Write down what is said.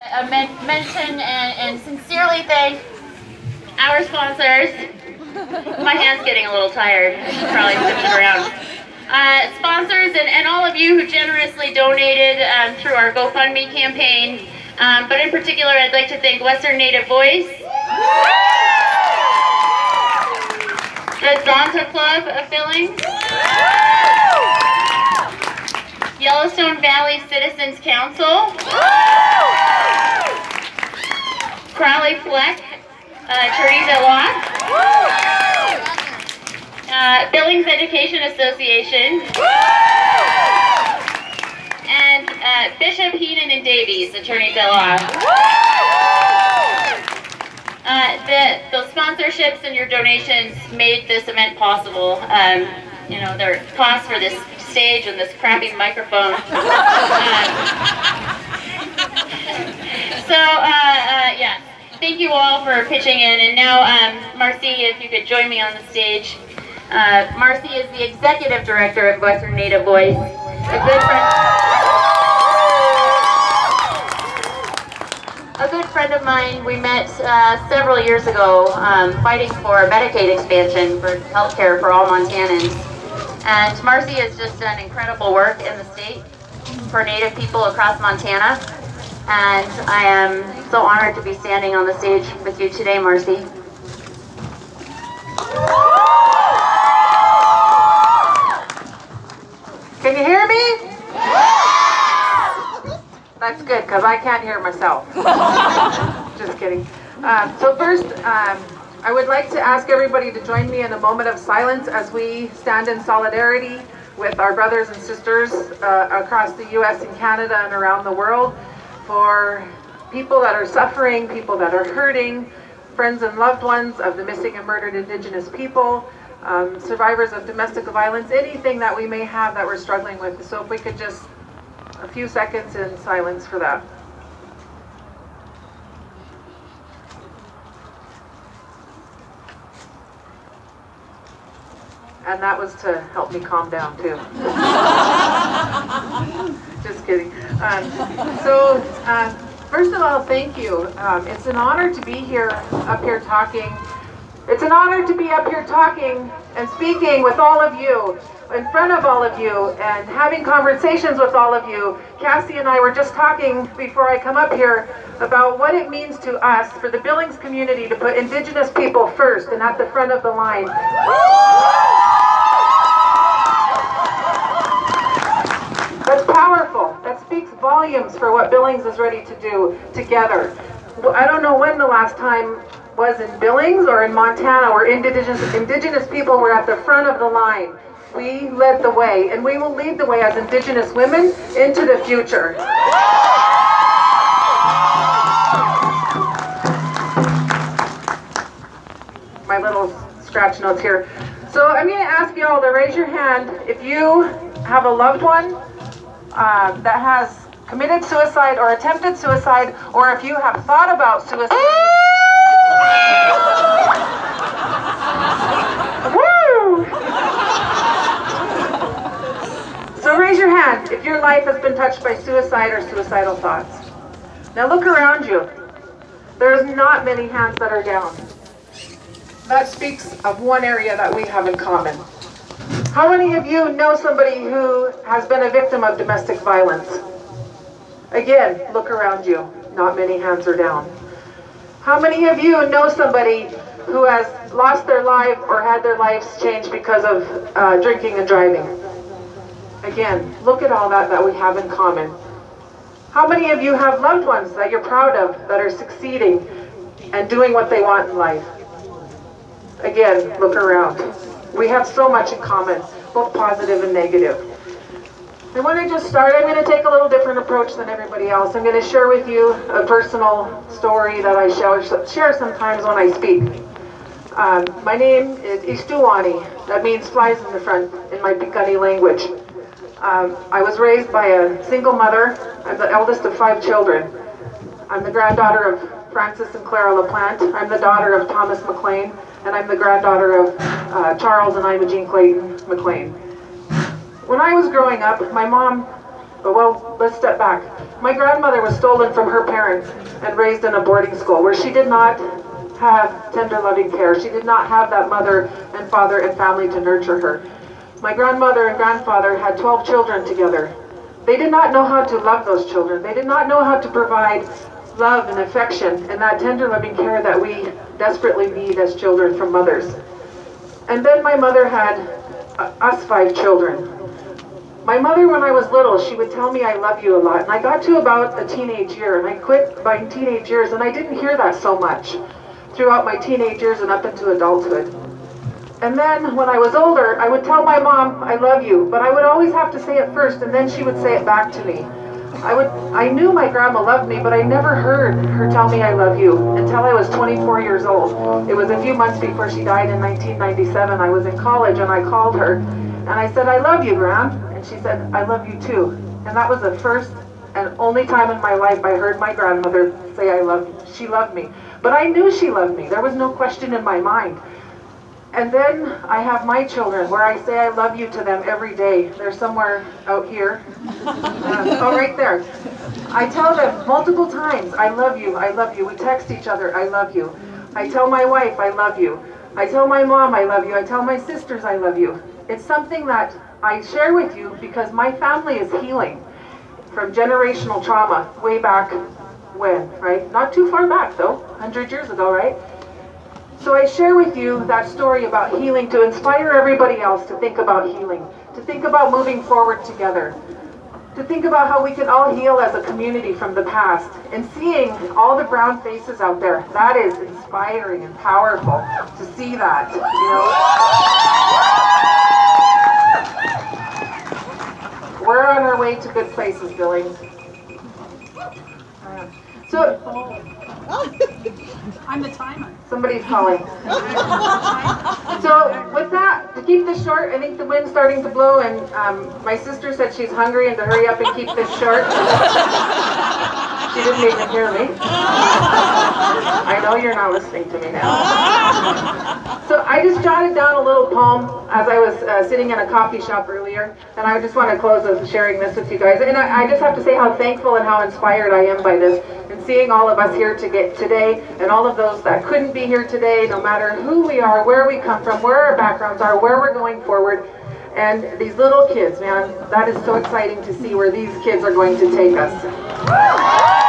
Mention and sincerely thank our sponsors. My hand's getting a little tired, probably pushing around. Sponsors and all of you who generously donated through our GoFundMe campaign. But in particular, I'd like to thank Western Native Voice, the Zonta Club of Billings, Yellowstone Valley Citizens Council, Crowley Fleck, Teresa Locke, Billings Education Association, and Bishop Heenan and Davies, attorneys at law. Those sponsorships and your donations made this event possible. You know, there are costs for this stage and this crappy microphone. Yeah, thank you all for pitching in. And now, Marci, if you could join me on the stage. Marci is the Executive Director of Western Native Voice. A good friend of mine. We met several years ago fighting for Medicaid expansion for healthcare for all Montanans. And Marci has just done incredible work in the state for Native people across Montana. And I am so honored to be standing on the stage with you today, Marci. Can you hear me? That's good, because I can't hear myself. Just kidding. So first, I would like to ask everybody to join me in a moment of silence as we stand in solidarity with our brothers and sisters across the U.S. and Canada and around the world for people that are suffering, people that are hurting, friends and loved ones of the missing and murdered Indigenous people, survivors of domestic violence, anything that we may have that we're struggling with. So if we could just a few seconds in silence for that. And that was to help me calm down too. Just kidding. First of all, thank you. It's an honor to be up here talking. It's an honor to be up here talking and speaking with all of you, in front of all of you, and having conversations with all of you. Cassie and I were just talking before I come up here about what it means to us, for the Billings community, to put Indigenous people first and at the front of the line. That's powerful. That speaks volumes for what Billings is ready to do together. I don't know when the last time was in Billings or in Montana where Indigenous people were at the front of the line. We led the way, and we will lead the way as Indigenous women into the future. My little scratch notes here. So I'm going to ask you all to raise your hand if you have a loved one that has committed suicide or attempted suicide, or if you have thought about suicide. Woo! So raise your hand if your life has been touched by suicide or suicidal thoughts. Now look around you. There's not many hands that are down. That speaks of one area that we have in common. How many of you know somebody who has been a victim of domestic violence? Again, look around you. Not many hands are down. How many of you know somebody who has lost their life or had their lives changed because of drinking and driving? Again, look at all that we have in common. How many of you have loved ones that you're proud of, that are succeeding and doing what they want in life? Again, look around. We have so much in common, both positive and negative. And when I just start, I'm going to take a little different approach than everybody else. I'm going to share with you a personal story that I share sometimes when I speak. My name is Istuwani. That means flies in the front in my Piikani language. I was raised by a single mother. I'm the eldest of 5 children. I'm the granddaughter of Francis and Clara LaPlante. I'm the daughter of Thomas McLean, and I'm the granddaughter of Charles and Imogene Clayton McLean. When I was growing up, my mom But well, let's step back. My grandmother was stolen from her parents and raised in a boarding school where she did not have tender loving care. She did not have that mother and father and family to nurture her. My grandmother and grandfather had 12 children together. They did not know how to love those children. They did not know how to provide love and affection and that tender loving care that we desperately need as children from mothers. And then my mother had us 5 children. My mother, when I was little, she would tell me I love you a lot. And I got to about a teenage year, and I quit my teenage years, and I didn't hear that so much throughout my teenage years and up into adulthood. And then when I was older, I would tell my mom, I love you, but I would always have to say it first, and then she would say it back to me. I knew my grandma loved me, but I never heard her tell me I love you until I was 24 years old. It was a few months before she died in 1997. I was in college, and I called her, and I said, I love you, Gram. And she said, I love you too. And that was the first and only time in my life I heard my grandmother say I love you. She loved me. But I knew she loved me. There was no question in my mind. And then I have my children where I say I love you to them every day. They're somewhere out here. Oh, right there. I tell them multiple times, I love you, I love you. We text each other, I love you. I tell my wife, I love you. I tell my mom, I love you. I tell my sisters, I love you. It's something that I share with you because my family is healing from generational trauma way back when, right? Not too far back though, 100 years ago, right? So I share with you that story about healing to inspire everybody else to think about healing, to think about moving forward together, to think about how we can all heal as a community from the past. And seeing all the brown faces out there, that is inspiring and powerful to see that, you know. We're on our way to good places, Billy. So, I'm the timer. somebody's calling. So with that, to keep this short, I think the wind's starting to blow, and my sister said she's hungry and to hurry up and keep this short. She didn't even hear me. I know you're not listening to me now. So I just jotted down a little poem as I was sitting in a coffee shop earlier, and I just want to close with sharing this with you guys. And I just have to say how thankful and how inspired I am by this, and seeing all of us here today, and all of those that couldn't be here today, no matter who we are, where we come from, where our backgrounds are, where we're going forward. And these little kids, man, that is so exciting to see where these kids are going to take us.